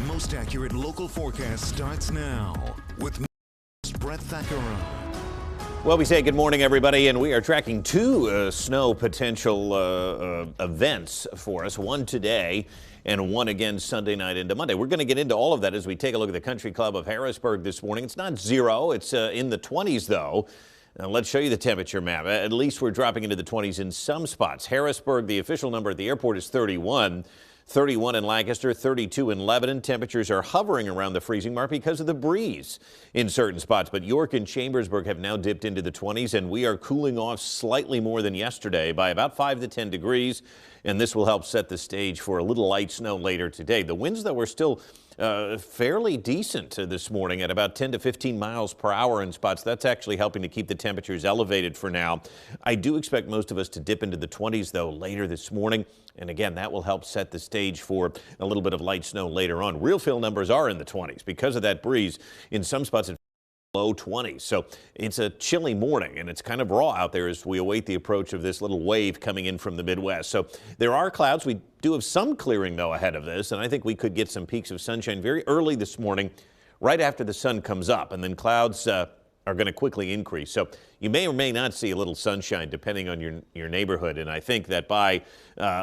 most accurate local forecast starts now with Brett Thackeray. Well, we say good morning, everybody, and we are tracking two snow potential events for us, one today and one again Sunday night into Monday. We're going to get into all of that as we take a look at the Country Club of Harrisburg this morning. It's not zero. It's in the 20s, though. Now, let's show you the temperature map. At least we're dropping into the 20s in some spots. Harrisburg, the official number at the airport is 31. 31 in Lancaster, 32 in Lebanon. Temperatures are hovering around the freezing mark because of the breeze in certain spots. But York and Chambersburg have now dipped into the 20s, and we are cooling off slightly more than yesterday by about 5 to 10 degrees. And this will help set the stage for a little light snow later today. The winds, though, were still fairly decent this morning at about 10 to 15 miles per hour in spots. That's actually helping to keep the temperatures elevated for now. I do expect most of us to dip into the 20s, though, later this morning. And again, that will help set the stage for a little bit of light snow later on. Real feel numbers are in the 20s because of that breeze. In some spots, it's low 20s. So it's a chilly morning, and it's kind of raw out there as we await the approach of this little wave coming in from the Midwest. So there are clouds. We do have some clearing, though, ahead of this, and I think we could get some peaks of sunshine very early this morning, right after the sun comes up, and then clouds are going to quickly increase. So you may or may not see a little sunshine depending on your neighborhood. And I think that by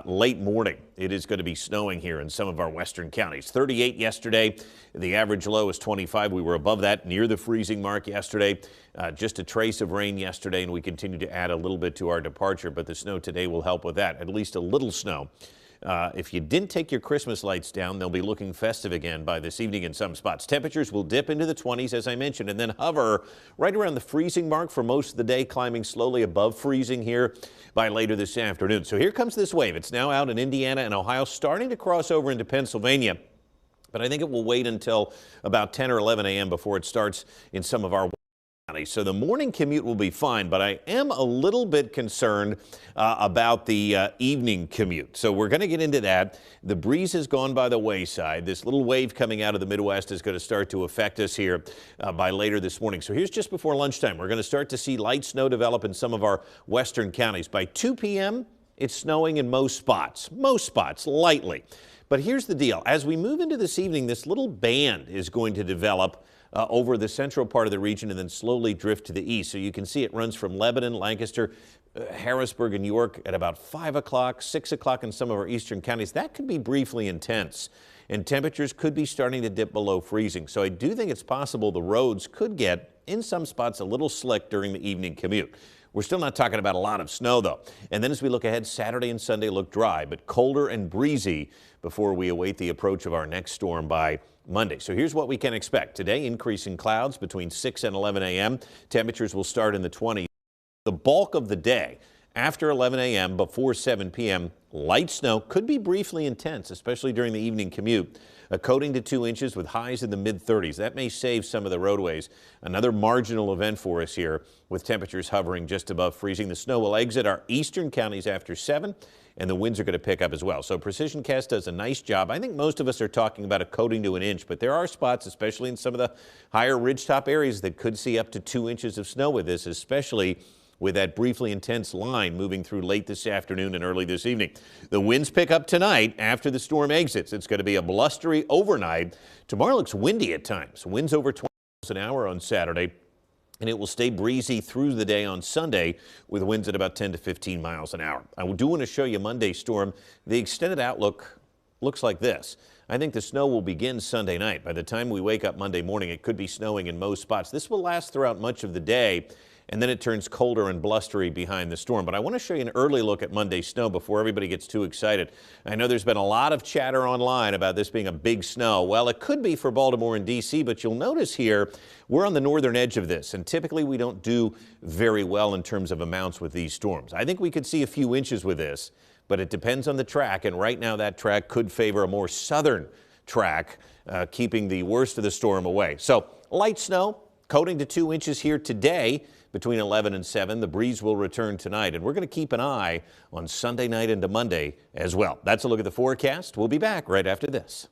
late morning, it is going to be snowing here in some of our western counties. 38 yesterday. The average low is 25. We were above that near the freezing mark yesterday. Just a trace of rain yesterday, and we continue to add a little bit to our departure. But the snow today will help with that, at least a little snow. If you didn't take your Christmas lights down, they'll be looking festive again by this evening in some spots. Temperatures will dip into the 20s, as I mentioned, and then hover right around the freezing mark for most of the day, climbing slowly above freezing here by later this afternoon. So here comes this wave. It's now out in Indiana and Ohio, starting to cross over into Pennsylvania. But I think it will wait until about 10 or 11 a.m. before it starts in some of our counties. So the morning commute will be fine, but I am a little bit concerned about the evening commute. So we're going to get into that. The breeze has gone by the wayside. This little wave coming out of the Midwest is going to start to affect us here by later this morning. So here's just before lunchtime. We're going to start to see light snow develop in some of our western counties. By 2 p.m., it's snowing in most spots, lightly. But here's the deal. As we move into this evening, this little band is going to develop over the central part of the region and then slowly drift to the east. So you can see it runs from Lebanon, Lancaster, Harrisburg, and York at about 5 o'clock, 6 o'clock in some of our eastern counties. That could be briefly intense, and temperatures could be starting to dip below freezing. So I do think it's possible the roads could get, in some spots, a little slick during the evening commute. We're still not talking about a lot of snow, though. And then as we look ahead, Saturday and Sunday look dry, but colder and breezy before we await the approach of our next storm by Monday. So here's what we can expect. Today, increasing clouds between 6 and 11 a.m. Temperatures will start in the 20s. The bulk of the day, after 11 a.m. before 7 p.m., light snow could be briefly intense, especially during the evening commute. A coating to 2 inches with highs in the mid-30s. That may save some of the roadways. Another marginal event for us here with temperatures hovering just above freezing. The snow will exit our eastern counties after 7, and the winds are going to pick up as well. So Precision Cast does a nice job. I think most of us are talking about a coating to 1 inch, but there are spots, especially in some of the higher ridgetop areas, that could see up to 2 inches of snow with this, especially with that briefly intense line moving through late this afternoon and early this evening. The winds pick up tonight after the storm exits. It's going to be a blustery overnight. Tomorrow looks windy at times. Winds over 20 miles an hour on Saturday, and it will stay breezy through the day on Sunday with winds at about 10 to 15 miles an hour. I do want to show you Monday's storm. The extended outlook looks like this. I think the snow will begin Sunday night. By the time we wake up Monday morning, it could be snowing in most spots. This will last throughout much of the day, and then it turns colder and blustery behind the storm. But I want to show you an early look at Monday's snow before everybody gets too excited. I know there's been a lot of chatter online about this being a big snow. Well, it could be for Baltimore and D.C., but you'll notice here we're on the northern edge of this, and typically we don't do very well in terms of amounts with these storms. I think we could see a few inches with this, but it depends on the track, and right now that track could favor a more southern track, keeping the worst of the storm away. So light snow, coating to 2 inches here today between 11 and 7. The breeze will return tonight, and we're going to keep an eye on Sunday night into Monday as well. That's a look at the forecast. We'll be back right after this.